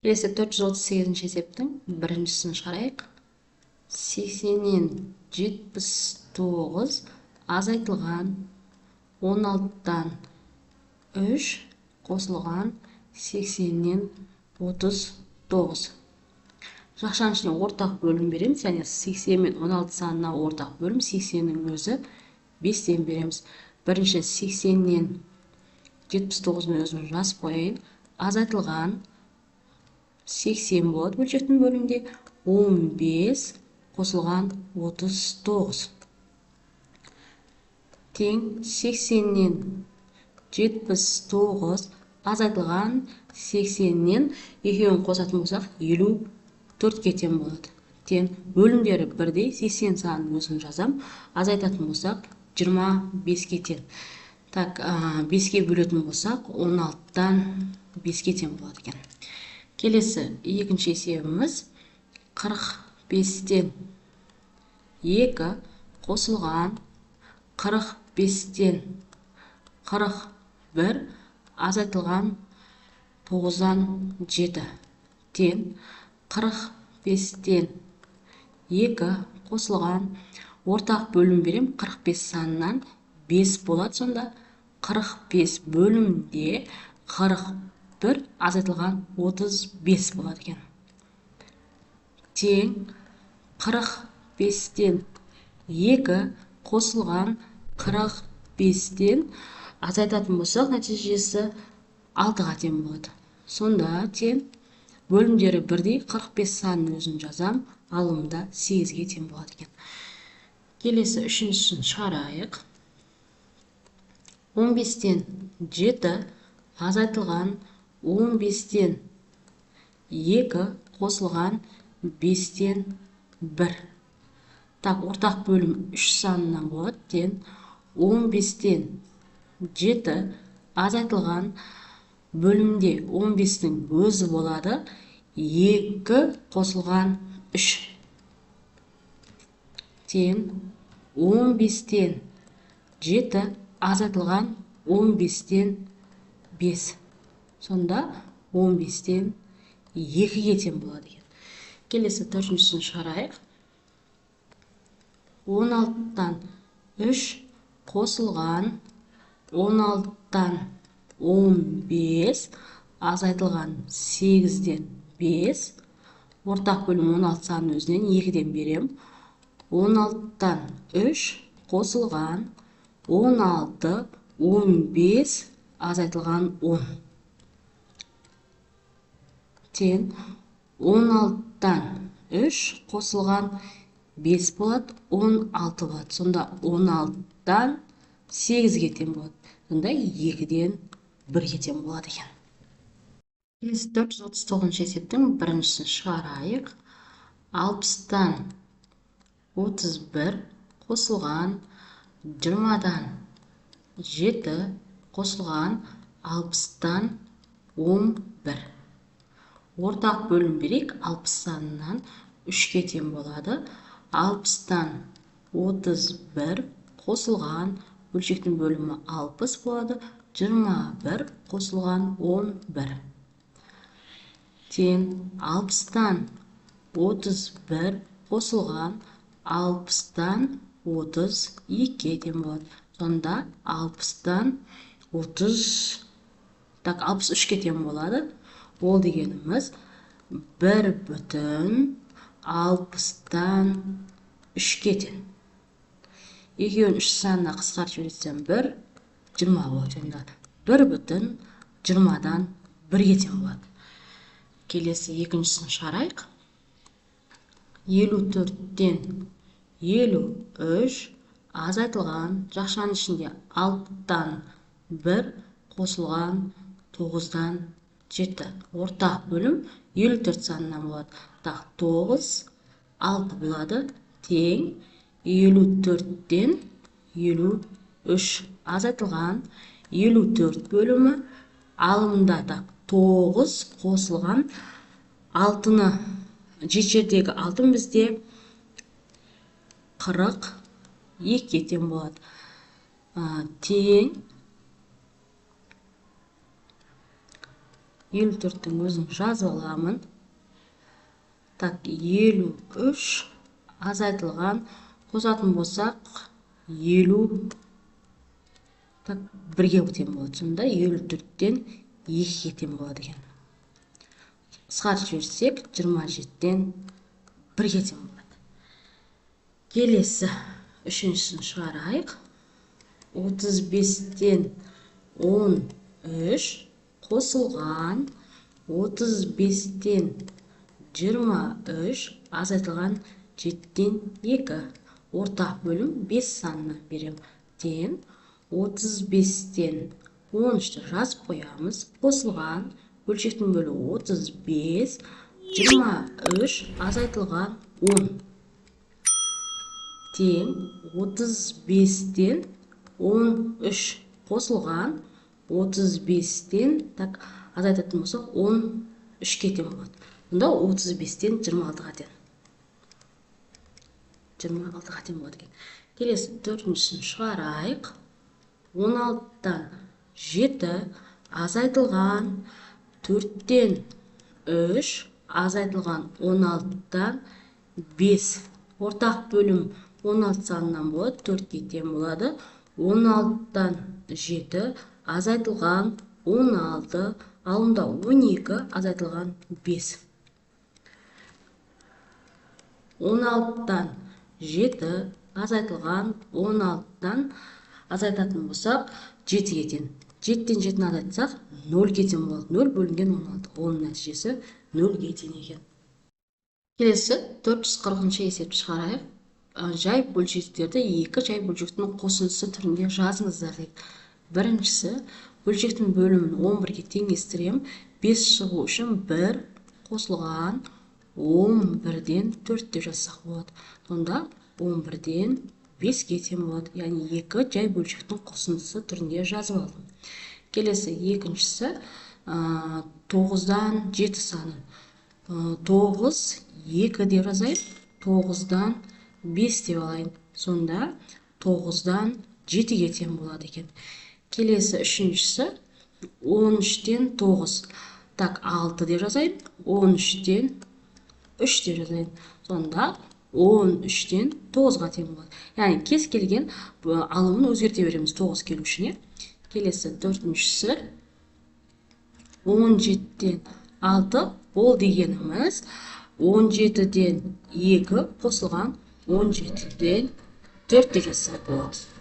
Келесі 438 есептің біріншісін шығарайық. 80-нен 79 азайтылған 16-тан 3 қосылған 80-нен 39. Жақшаның ішіне ортақ бөлім береміз, және 80 мен 16 санына ортақ бөлім 80-нің өзі 5-тен береміз. Бірінші 80-нен 79-ны өзім жазып қойайын. Азайтылған 80 болады бөлшектің бөлімде, 15 қосылған 39. Тең 80-нен 79 азайтылған 80-нен екеуін қосатын болсақ 54-ке тең болады. Тең бөлімдері бірдей, 80 санын өзін жазам. Азайтатын болсақ 25-ке тең. Так, 5-ке бөлетін болсақ 16-тан 5-ке тең болады екен. Келесі екінші есебіміз 45-тен 2 қосылған 45-тен 41 азайтылған 9-дан 7. Тең 45-тен 2 қосылған ортақ бөлім берем, 45 санынан 5 болады. Сонда 45 бөлімде 41 азайтылған 35 болады екен. Тең 45-тен 2 қосылған 45-тен азайтатын болсақ, нәтижесі 6-ға тең болады. Сонда тең бөлімдері бірдей, 45 санын өзін жазам, алымда 8-ге тең болады екен. Келесі үшіншісін шығарайық. 15-тен 7 азайтылған 15-тен 2 қосылған 5-тен 1. Так, ортақ бөлім 3 санынан болады. Тең 15-тен 7 азайтылған бөлімде 15-дің өзі болады, 2 қосылған 3. Тең 15-тен 7 азайтылған 15-тен 5. Сонда 15-тен 2-ге тең болады екен. Келесі төртіншісін шығарайық. 16-тан 3 қосылған 16-тан 15 азайтылған 8-ден 5. Ортақ бөлім 16 санын өзінен 2-ден берем. 16-тан 3 қосылған 16, 15 азайтылған 10. Тең 16-тан 3 қосылған 5 болады, 16 болады. Сонда 16-тан 8-ге тең болады. Сонда 2-ден 1-ге тең болады екен. Келесі 439 есептің біріншісін шығарайық. 60-тан 31 қосылған 20-дан 7 қосылған 60-тан 11. Ортақ бөлім берейік, 60 санынан 3-ке тең болады. 60-тан 31 қосылған бөлшектің бөлімі 60 болады. 21 қосылған 11. Тең 60-тан 31 қосылған 60-тан 32-ке тең болады. Сонда 60-тан 63-ке тең болады. Ол дегеніміз 1,60-тан 3-ке тең. Екеуін 3 санына қысқартып жіберсем 1, 20 болады. Сонда 1,20-дан 1-ге тең болады. Келесі екіншісін шығарайық. 54-тен 53 азайтылған жақшаның ішінде 6-тан 1 қосылған 9-дан 7. Ортақ бөлім 54 санынан болады. Так, 9, 6 болады. Тең 54-тен 53 азайтылған 54 бөлімі алымда. Так, 9 қосылған 6-ны жеті жердегі 6 бізде 42-ке тең болады. Тең 54-тің өзін жазып аламын. Так, 53 азайтылған қосатын болсақ 50 так 1-ге өтем болады. Сонда 54-тен 2-ге тең болады екен. Қысқартып жіберсек 27-тен 1-ге тең болады. Келесі үшіншісін шығарайық. 35-тен 13 қосылған 35-тен 23 азайтылған 7-тен 2. Ортақ бөлім 5 санынан берем. Тең 35-тен 13-ті жазып қоямыз. Қосылған бөлшектің бөлі 35, 23 азайтылған 10. Тең 35-тен 13 қосылған 35-тен так азайтатын болсақ 13-ке тең болады. Бұнда 35-тен 26-ға тең. 26-ға тең болады екен. Келесі 4-шісін шығарайық. 16-тан 7 азайтылған 4-тен 3 азайтылған 16-тан 5. Ортақ бөлім 16 санынан болады, 4-ке тең болады. 16-тан 7 азайтылған 16, алында 12 азайтылған 5. 16-тан 7 азайтылған 16-тан азайтатын болсақ 7-ге тең. 7-тен 7-ні азайтсақ 0-ге тең болады. 0 бөлінген 16. Оның нәтижесі 0-ге тең екен. Келесі 440-шы есепті шығарайық. Жай бөлшектерді екі жай бөлшектің қосындысы түрінде жазыңыздар дейік. Біріншісі, бөлшектің бөлімін 11-ге теңестірем. 5 шығу үшін 1 қосылған 11-ден 4 деп жазсақ болады. Сонда 11-ден 5-ге тең болады. Яғни екі жай бөлшектің қосындысы түрінде жазып алдым. Келесі екіншісі 9-дан 7 санын. 9 2 деп жазайын. 9-дан 5 деп алайын. Сонда 9-дан 7-ге тең болады екен. Келесі үшіншісі 13-тен 9. Так, 6 деп жазайын. 13-тен 3 деп жазайын. Сонда 13-тен 9-ға тең болады. Яғни кез келген алымын өзгерте береміз 9 келушіне. Келесі 4-шісі 17-тен 6. Ол дегеніміз 17-ден 2 қосылған 17-ден 4 деп жазсақ болады.